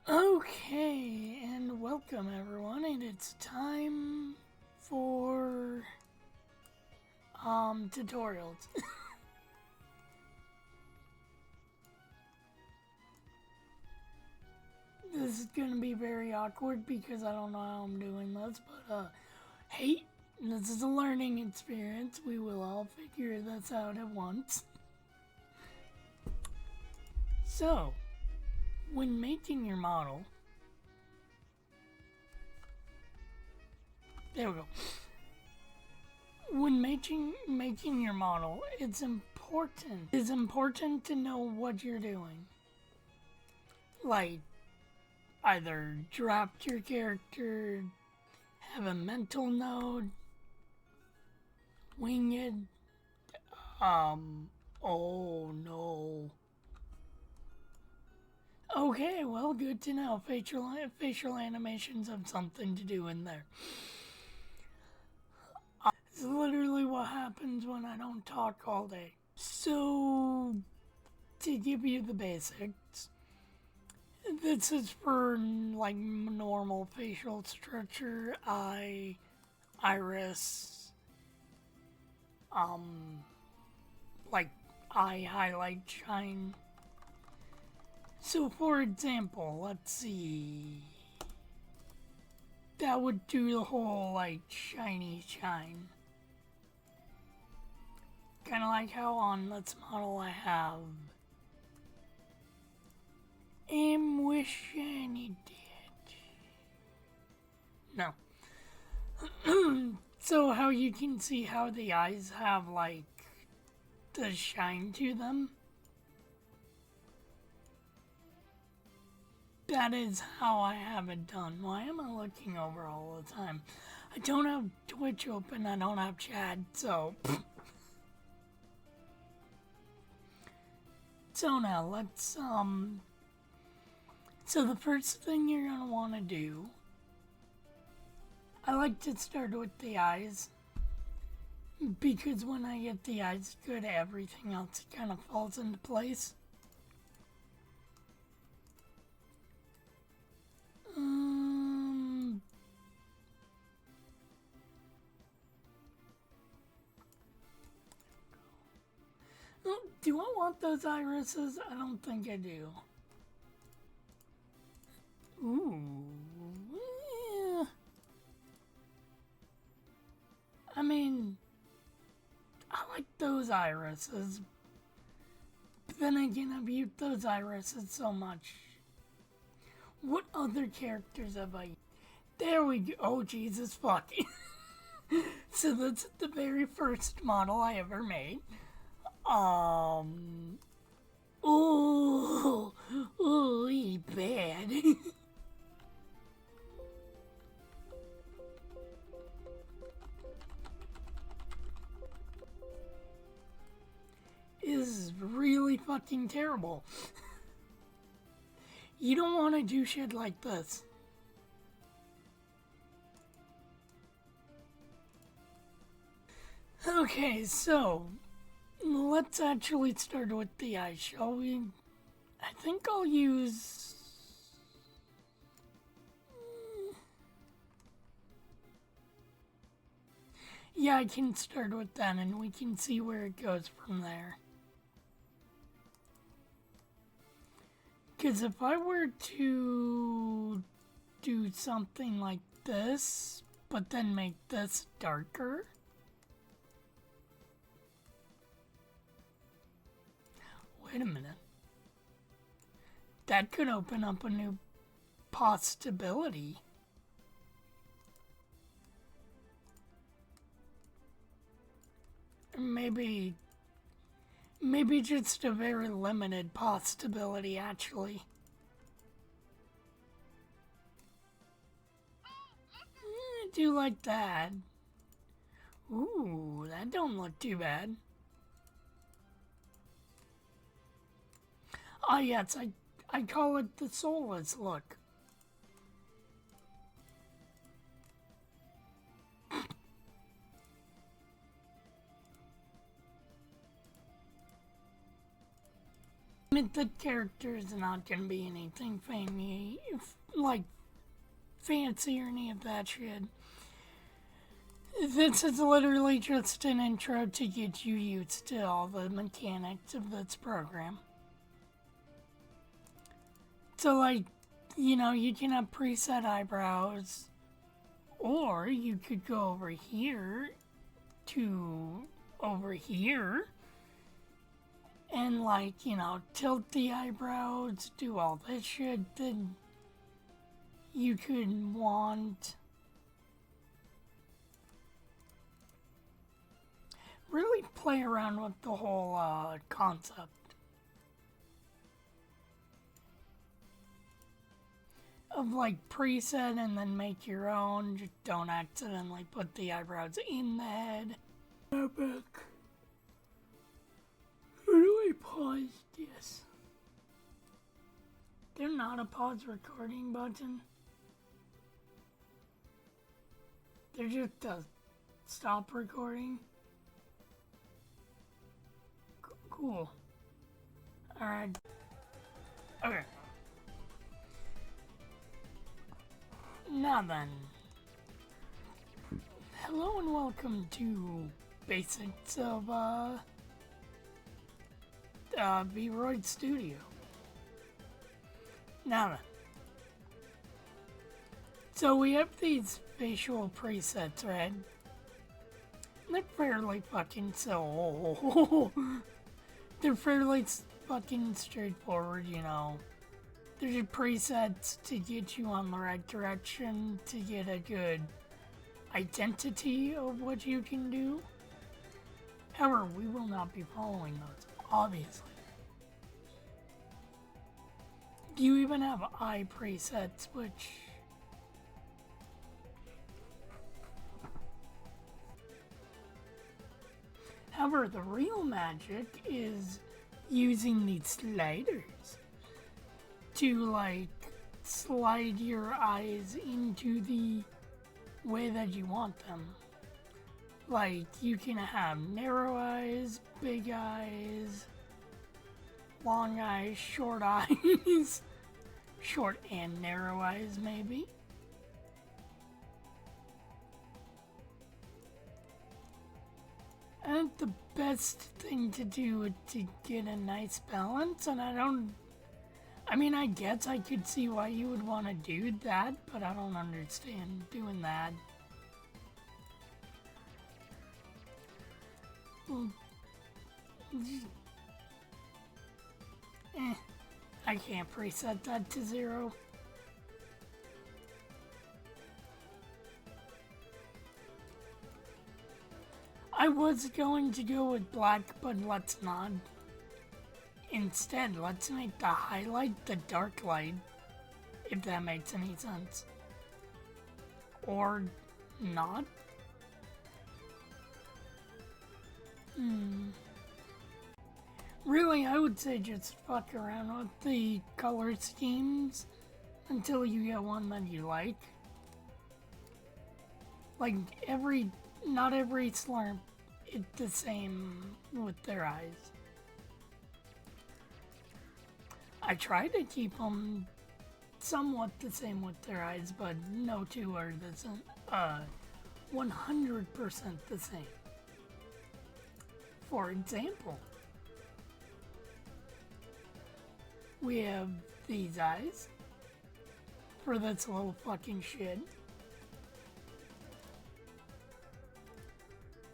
Okay, and welcome everyone, and it's time for tutorials. This is gonna be very awkward because I don't know how I'm doing this, but hey, this is a learning experience. We will all figure this out at once. So, when making your model, there we go. When making your model, it's important to know what you're doing. Like, either draft your character, have a mental node, wing it, oh no. Okay, well, good to know. Facial animations have something to do in there. It's literally what happens when I don't talk all day. So, to give you the basics, this is for like normal facial structure, eye, iris, like eye highlight shine. So for example, let's see. That would do the whole like shiny shine. Kinda like how on this model I have aim with shiny did. No. So how you can see how the eyes have like the shine to them. That is how I have it done. Why am I looking over all the time? I don't have Twitch open, I don't have chat, so... So now, let's, So the first thing you're gonna want to do... I like to start with the eyes. Because when I get the eyes good, everything else kind of falls into place. Do I want those irises? I don't think I do. Ooh. Yeah. I mean, I like those irises. But then again, I've used those irises so much. What other characters have I used? There we go. Oh, Jesus fucking. So that's the very first model I ever made. Ooh, he bad. Is really fucking terrible. You don't want to do shit like this. Okay, so let's actually start with the eye, shall we? I think I'll use... Yeah, I can start with that and we can see where it goes from there. Because if I were to do something like this, but then make this darker... Wait a minute. That could open up a new possibility. Maybe just a very limited possibility, actually. I do like that. Ooh, that don't look too bad. Ah, yes, I call it the soulless look. Granted, the character is not gonna be anything fancy or any of that shit. This is literally just an intro to get you used to all the mechanics of this program. So, like, you know, you can have preset eyebrows, or you could go over here to over here and, like, you know, tilt the eyebrows, do all this shit. Then you could want really play around with the whole concept of like preset and then make your own. Just don't accidentally put the eyebrows in the head. Epic. How do I pause this? There's not a pause recording button. There's just a stop recording. Cool. Alright. Okay. Now then. Hello and welcome to Basics of Vroid Studio. Now then. So we have these facial presets, right? They're fairly fucking they're fairly fucking straightforward, you know. There's your presets to get you on the right direction, to get a good identity of what you can do. However, we will not be following those, obviously. You even have eye presets, which... However, the real magic is using these sliders to, like, slide your eyes into the way that you want them. Like, you can have narrow eyes, big eyes, long eyes, short eyes, short and narrow eyes, maybe. I think the best thing to do is to get a nice balance, and I guess I could see why you would want to do that, but I don't understand doing that. Well, I can't preset that to 0. I was going to go with black, but let's not. Instead, let's make the highlight the dark light, if that makes any sense. Or not? Really, I would say just fuck around with the color schemes until you get one that you like. Like, not every slurp is the same with their eyes. I try to keep them somewhat the same with their eyes, but no two are the same, 100% the same. For example, we have these eyes for this little fucking shit.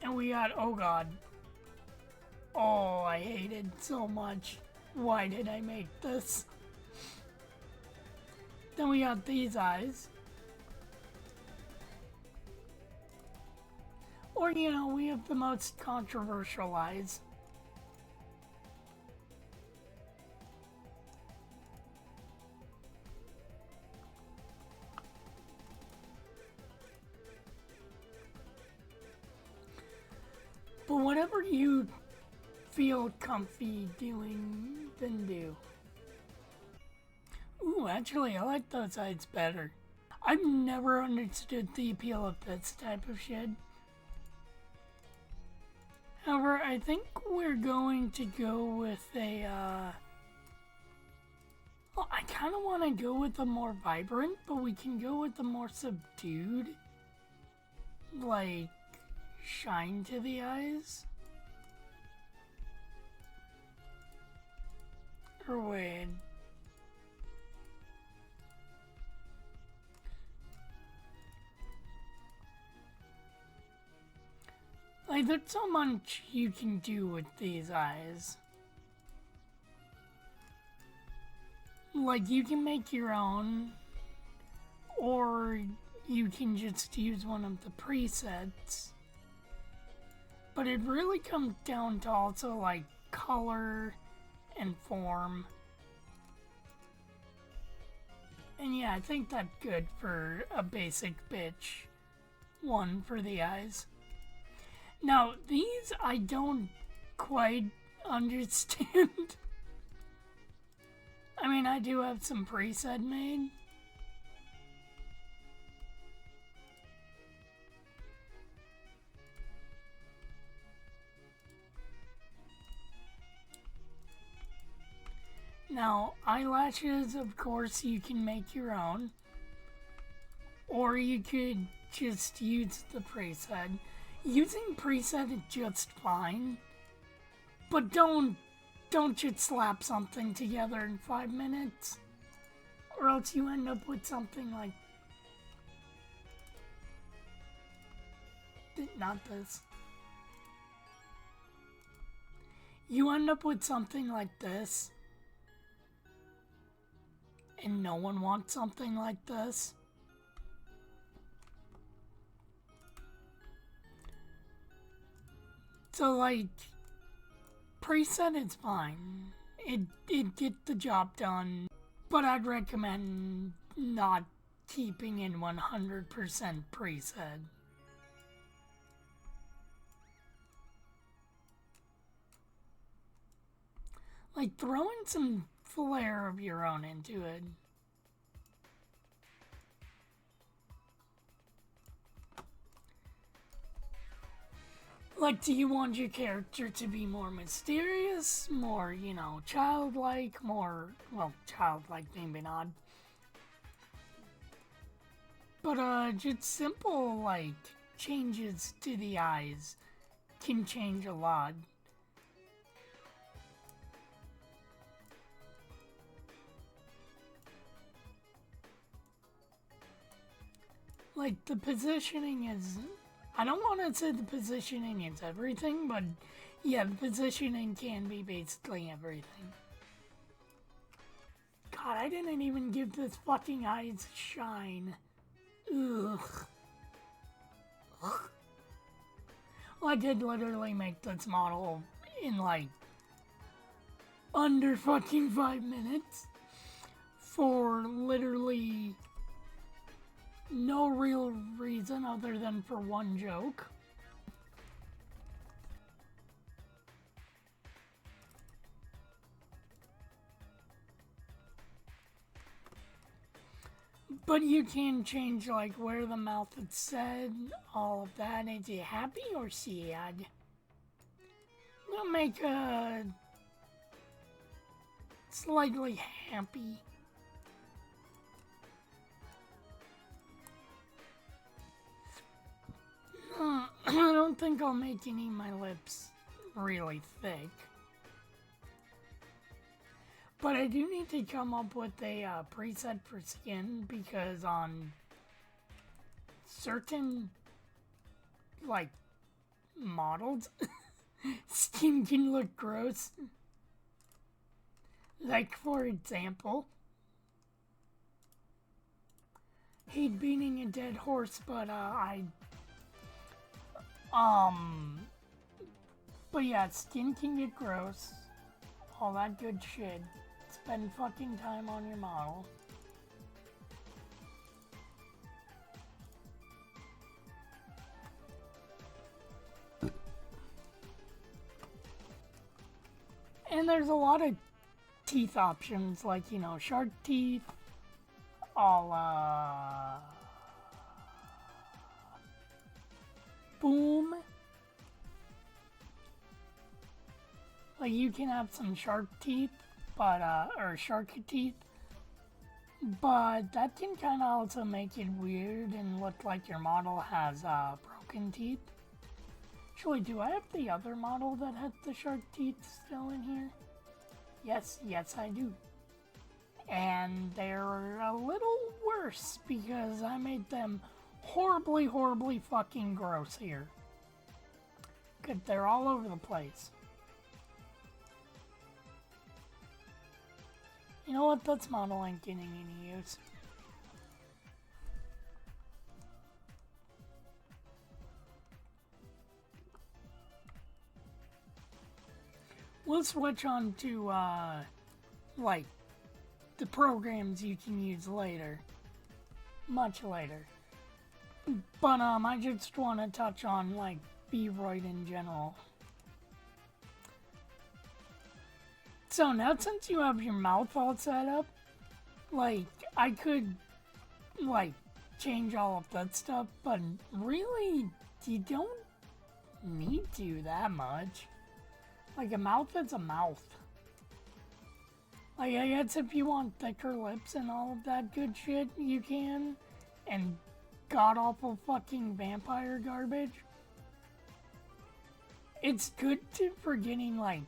And we got, oh god. Oh, I hate it so much. Why did I make this? Then we got these eyes. Or, you know, we have the most controversial eyes. But whatever you feel comfy doing, then do. Ooh, actually, I like those eyes better. I've never understood the appeal of this type of shit. However, I think we're going to go with a Well, I kind of want to go with the more vibrant, but we can go with the more subdued, like, shine to the eyes. Or wait. Like, there's so much you can do with these eyes. Like, you can make your own, or you can just use one of the presets. But it really comes down to also, like, color and form. And yeah, I think that's good for a basic bitch one for the eyes. Now, these I don't quite understand. I mean, I do have some preset made. Now, eyelashes, of course, you can make your own. Or you could just use the preset. Using preset is just fine. But don't just slap something together in 5 minutes. Or else you end up with something like... Not this. You end up with something like this. And no one wants something like this. So, like, preset is fine. It gets the job done. But I'd recommend not keeping in 100% preset. Like, throw in some flair of your own into it. Like, do you want your character to be more mysterious, more, you know, childlike, more, well, childlike maybe not. But, just simple, like, changes to the eyes can change a lot. Like, the positioning is... I don't want to say the positioning is everything, but yeah, the positioning can be basically everything. God, I didn't even give this fucking eyes shine. Ugh. Ugh. Well, I did literally make this model in like under fucking 5 minutes for literally no real reason other than for one joke. But you can change like where the mouth is said, all of that. Is it happy or sad? We'll make a slightly happy. I don't think I'll make any of my lips really thick. But I do need to come up with a preset for skin because on certain, like, models, skin can look gross. Like, for example, hate beating a dead horse, but but yeah, skin can get gross, all that good shit. Spend fucking time on your model. And there's a lot of teeth options, like, you know, shark teeth, all, boom. Like, you can have some shark teeth, but, or shark teeth, But that can kind of also make it weird and look like your model has broken teeth. Actually, do I have the other model that had the shark teeth still in here? Yes, I do. And they're a little worse because I made them horribly fucking gross here. Good, they're all over the place. You know what? This model ain't getting any use. We'll switch on to, like, the programs you can use later. Much later. But, I just want to touch on, like, Vroid in general. So now since you have your mouth all set up, like, I could, like, change all of that stuff, but really, you don't need to that much. Like, a mouth is a mouth. Like, I guess if you want thicker lips and all of that good shit, you can. And god-awful fucking vampire garbage. It's good for getting, like,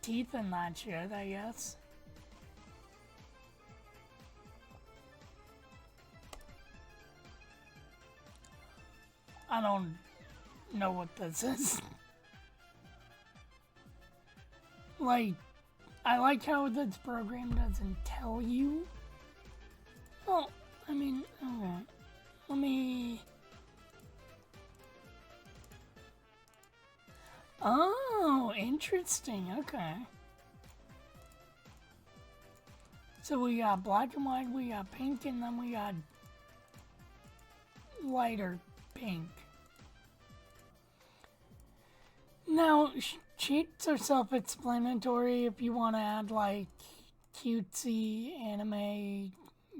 teeth and that shit, I guess. I don't know what this is. Like, I like how this program doesn't tell you. Well, I mean, okay. Let me... Oh, interesting, okay. So we got black and white, we got pink, and then we got lighter pink. Now, cheats are self-explanatory. If you want to add, like, cutesy anime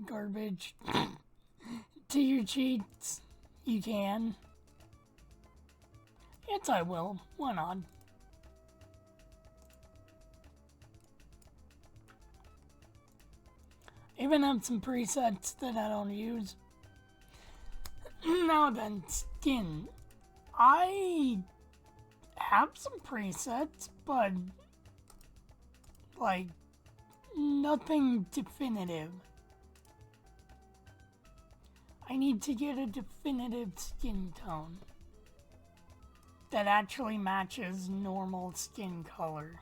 garbage to your cheats, you can. Yes, I will. Why not? Even have some presets that I don't use. Now then, skin. I have some presets, but like nothing definitive. I need to get a definitive skin tone that actually matches normal skin color.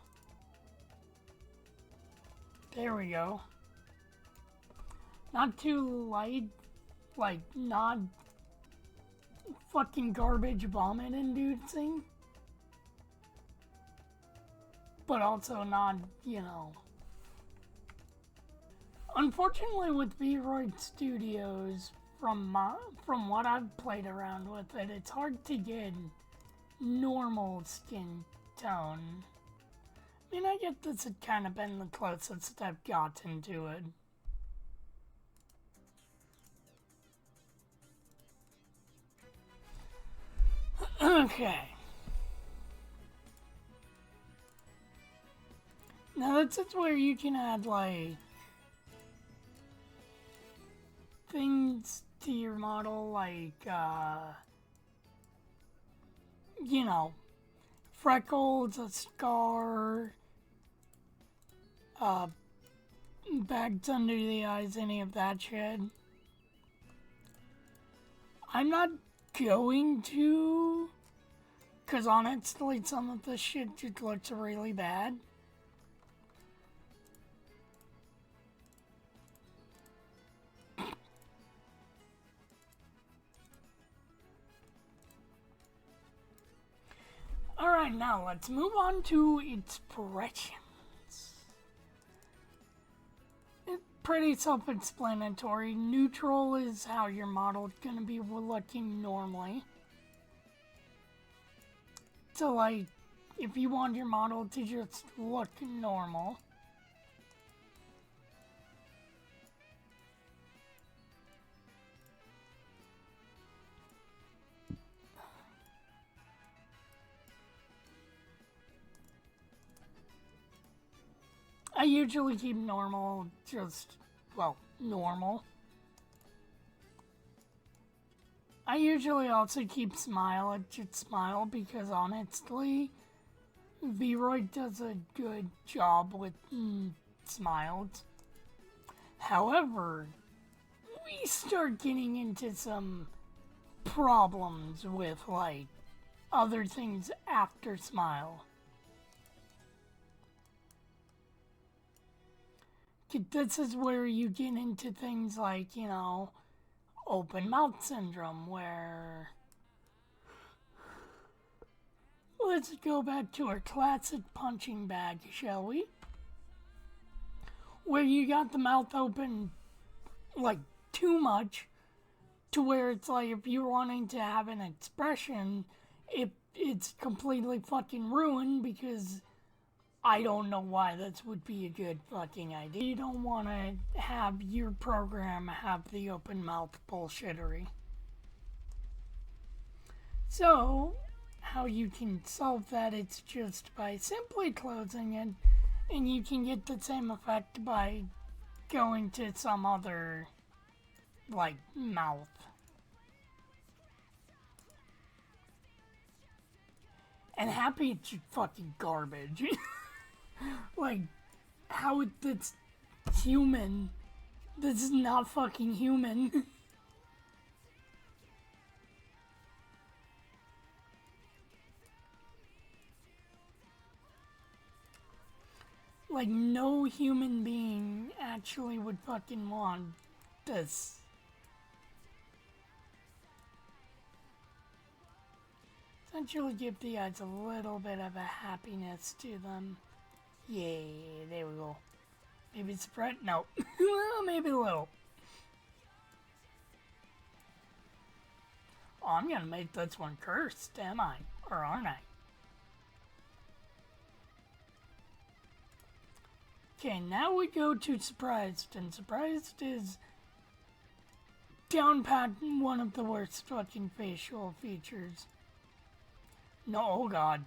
There we go. Not too light, like not fucking garbage vomit inducing, but also not, you know. Unfortunately with Vroid Studios, from what I've played around with it, it's hard to get normal skin tone. I mean, I get this had kind of been the closest I've gotten to it. Okay. Now that's where you can add, like, things to your model, like, you know, freckles, a scar, bags under the eyes, any of that shit. I'm not going to, because honestly, some of this shit just looks really bad. Alright, now let's move on to expressions. It's pretty self-explanatory. Neutral is how your model's gonna be looking normally. So, like, if you want your model to just look normal, I usually keep normal, just, well, normal. I usually also keep smile at just smile because honestly, Vroid does a good job with smiles. However, we start getting into some problems with like other things after smile. This is where you get into things like, you know, open mouth syndrome, where let's go back to our classic punching bag, shall we? Where you got the mouth open like too much to where it's like if you're wanting to have an expression, it's completely fucking ruined because I don't know why this would be a good fucking idea. You don't want to have your program have the open mouth bullshittery. So, how you can solve that, it's just by simply closing it, and you can get the same effect by going to some other, like, mouth. And happy it's fucking garbage. Like, how that's human. This is not fucking human. Like, no human being actually would fucking want this. Essentially give the eyes a little bit of a happiness to them. Yay, there we go. Maybe it's bright? No. Well, maybe a little. Oh, I'm gonna make this one cursed, am I? Or aren't I? Okay, now we go to surprised, and surprised is down pat one of the worst fucking facial features. No, oh god.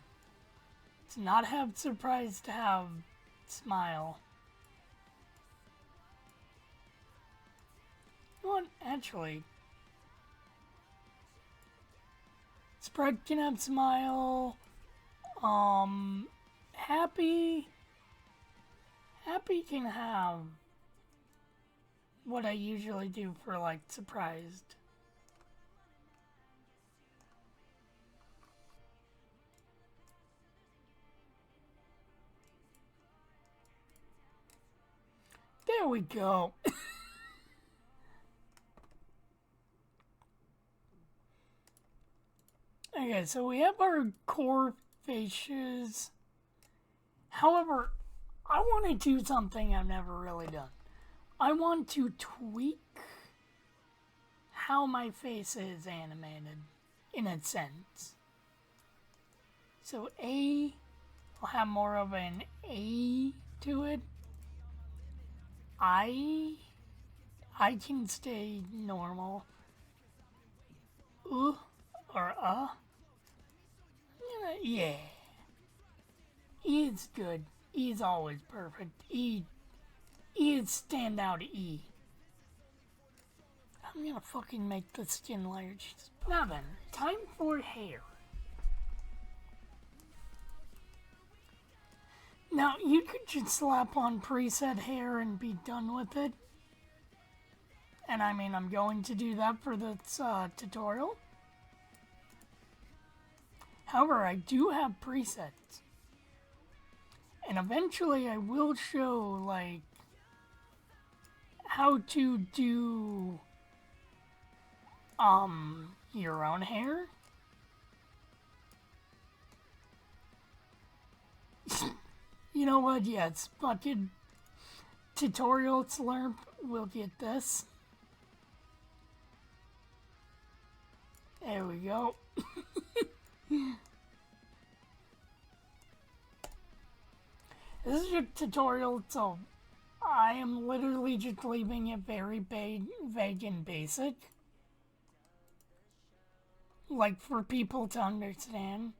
It's not have surprised to have smile. You know what? Actually, Spread can have smile. Happy. Happy can have what I usually do for like surprised. There we go. Okay, so we have our core faces. However, I want to do something I've never really done. I want to tweak how my face is animated, in a sense. So A will have more of an A to it. I can stay normal. Or yeah. E is good. E is always perfect. E is standout E. I'm gonna fucking make the skin layer. Jesus. Now then, time for hair. Now, you could just slap on preset hair and be done with it. And I mean, I'm going to do that for this tutorial. However, I do have presets. And eventually I will show, like, how to do, your own hair. You know what? Yes, fucking tutorial slurp will get this. There we go. This is your tutorial, so I am literally just leaving it very vague and basic. Like, for people to understand.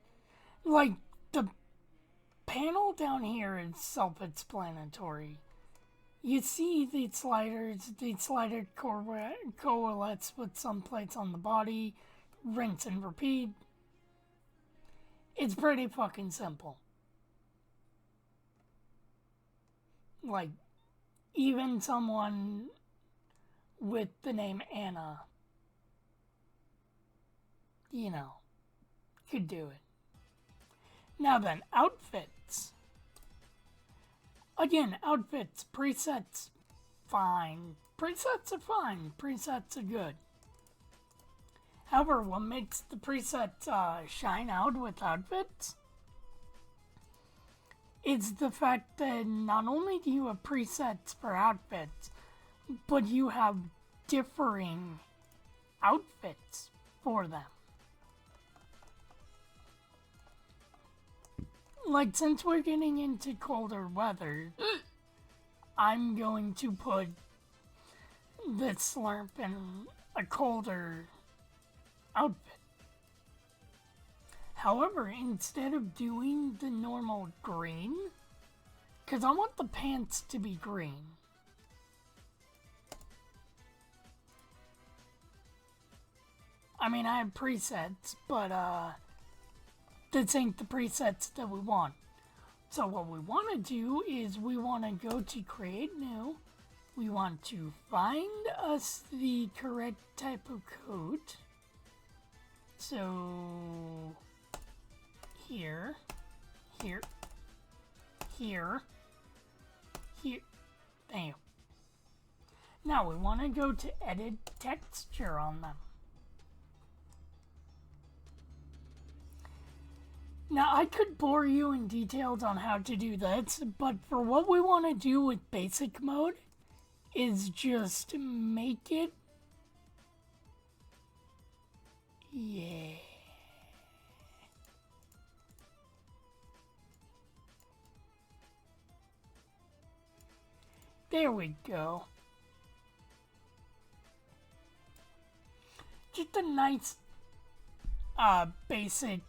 Like, the panel down here is self-explanatory. You see these sliders, these slider coalesce with some plates on the body, rinse and repeat. It's pretty fucking simple. Like, even someone with the name Anna, you know, could do it. Now then, outfits. Again, outfits, presets, fine. Presets are fine. Presets are good. However, what makes the presets shine out with outfits is the fact that not only do you have presets for outfits, but you have differing outfits for them. Like, since we're getting into colder weather, I'm going to put this slurp in a colder outfit. However, instead of doing the normal green, because I want the pants to be green, I mean, I have presets, but this ain't the presets that we want. So what we want to do is we want to go to create new. We want to find us the correct type of coat. So here, here, here, here. Damn. Now we want to go to edit texture on them. Now, I could bore you in details on how to do this, but for what we want to do with basic mode is just make it... Yeah. There we go. Just a nice, basic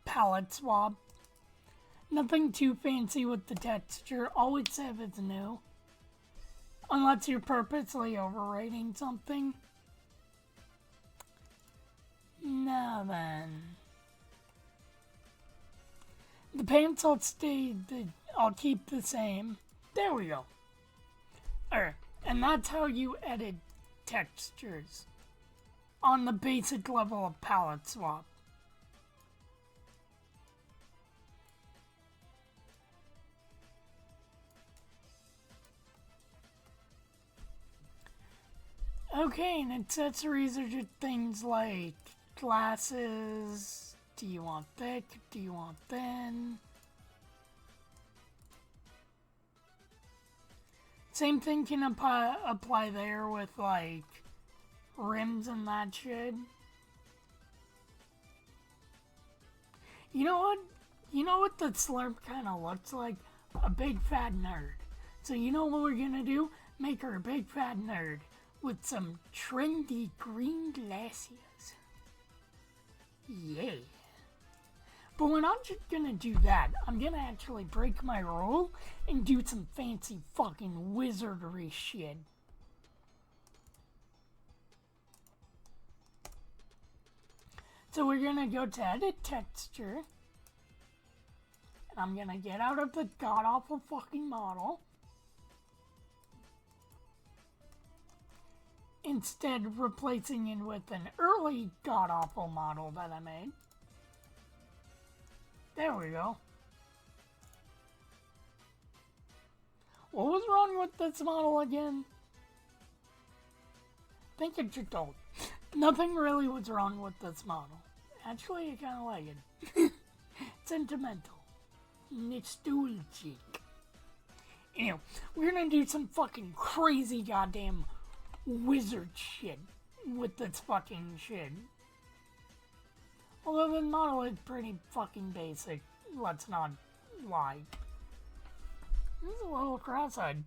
palette swap. Nothing too fancy with the texture. Always save as new. Unless you're purposely overrating something. Now then. The pants I'll keep the same. There we go. Alright, and that's how you edit textures. On the basic level of palette swap. Okay, and accessories are just things like glasses. Do you want thick? Do you want thin? Same thing can apply there with like rims and that shit. You know what? You know what the slurp kind of looks like? A big fat nerd. So you know what we're gonna do? Make her a big fat nerd with some trendy green glasses. Yeah. But we're not just gonna do that. I'm gonna actually break my rule and do some fancy fucking wizardry shit. So we're gonna go to edit texture. And I'm gonna get out of the god-awful fucking model. Instead, replacing it with an early god-awful model that I made. There we go. What was wrong with this model again? I think it's just old. Nothing really was wrong with this model. Actually, I kind of like it. Sentimental. Nostalgic. Anyway, we're gonna do some fucking crazy goddamn wizard shit with this fucking shit. Although the model is pretty fucking basic, let's not lie. This is a little cross-eyed.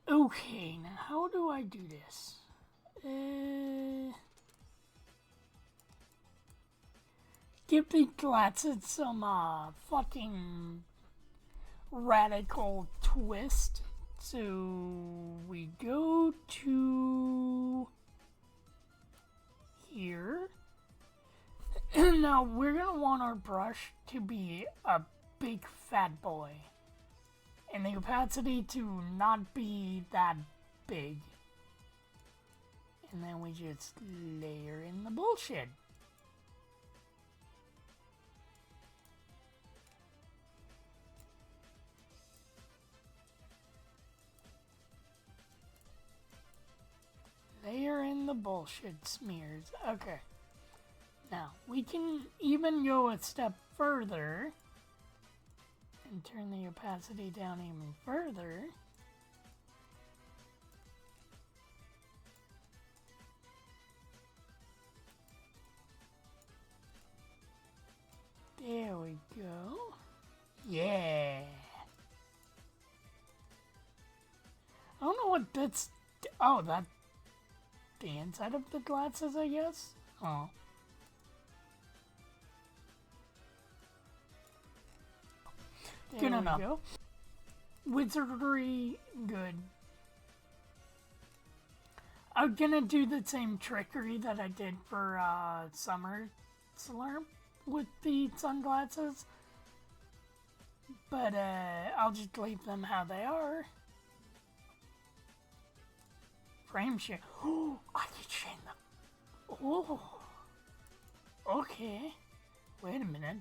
Okay, now how do I do this? Give the glasses some, fucking radical twist. So we go to here. Now we're gonna want our brush to be a big fat boy. And the opacity to not be that big. And then we just layer in the bullshit. Layer in the bullshit smears. Okay. Now, we can even go a step further and turn the opacity down even further. There we go. Yeah. I don't know what that's... Oh, that... The inside of the glasses, I guess? Oh. Good enough. Go. Wizardry, good. I'm gonna do the same trickery that I did for Summer Slurp with the sunglasses. But I'll just leave them how they are. Frame share. Oh, I can change them. Oh. Okay. Wait a minute.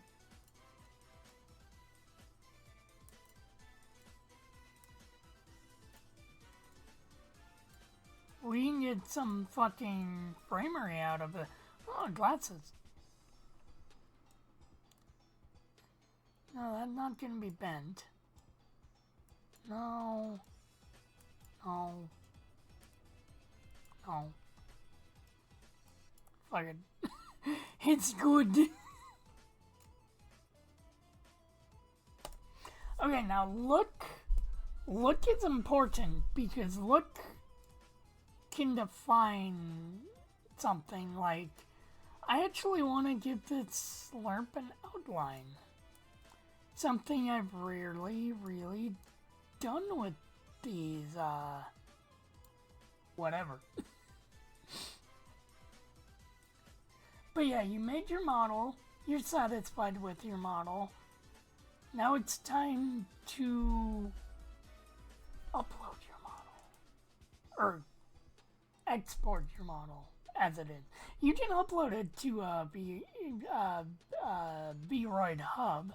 We can get some fucking framery out of it. Oh, glasses. No, that's not gonna be bent. No. No. No. Fuck it. It's good. Okay, now look. Look is important because look can define something. Like, I actually want to give this slurp an outline. Something I've rarely really done with these, whatever. But yeah, you made your model. You're satisfied with your model. Now it's time to upload your model. Or export your model as it is. You can upload it to Vroid Hub.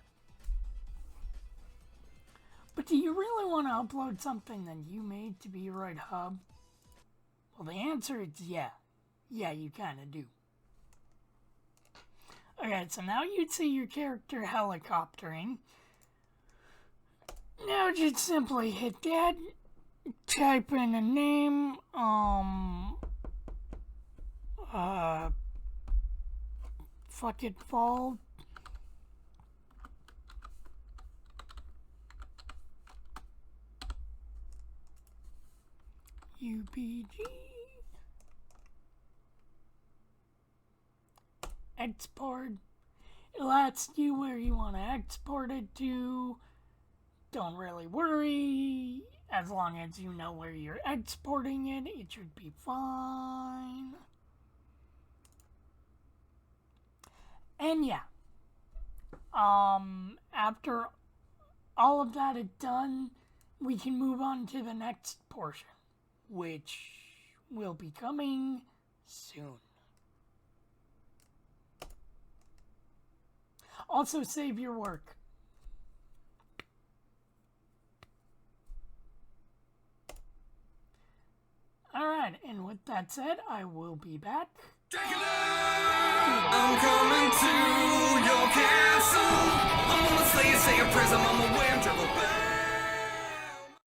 But do you really want to upload something that you made to Vroid Hub? Well, the answer is yeah. Yeah, you kind of do. Okay, so now you see your character helicoptering. Now just simply hit that, type in a name, fuck it, fall. UPG. Export. It'll ask you where you want to export it to. Don't really worry. As long as you know where you're exporting it, it should be fine. And yeah. After all of that is done, we can move on to the next portion, which will be coming soon. Also, save your work. Alright, and with that said, I will be back. I'm coming to your castle. I'm gonna slay a prism, I'm a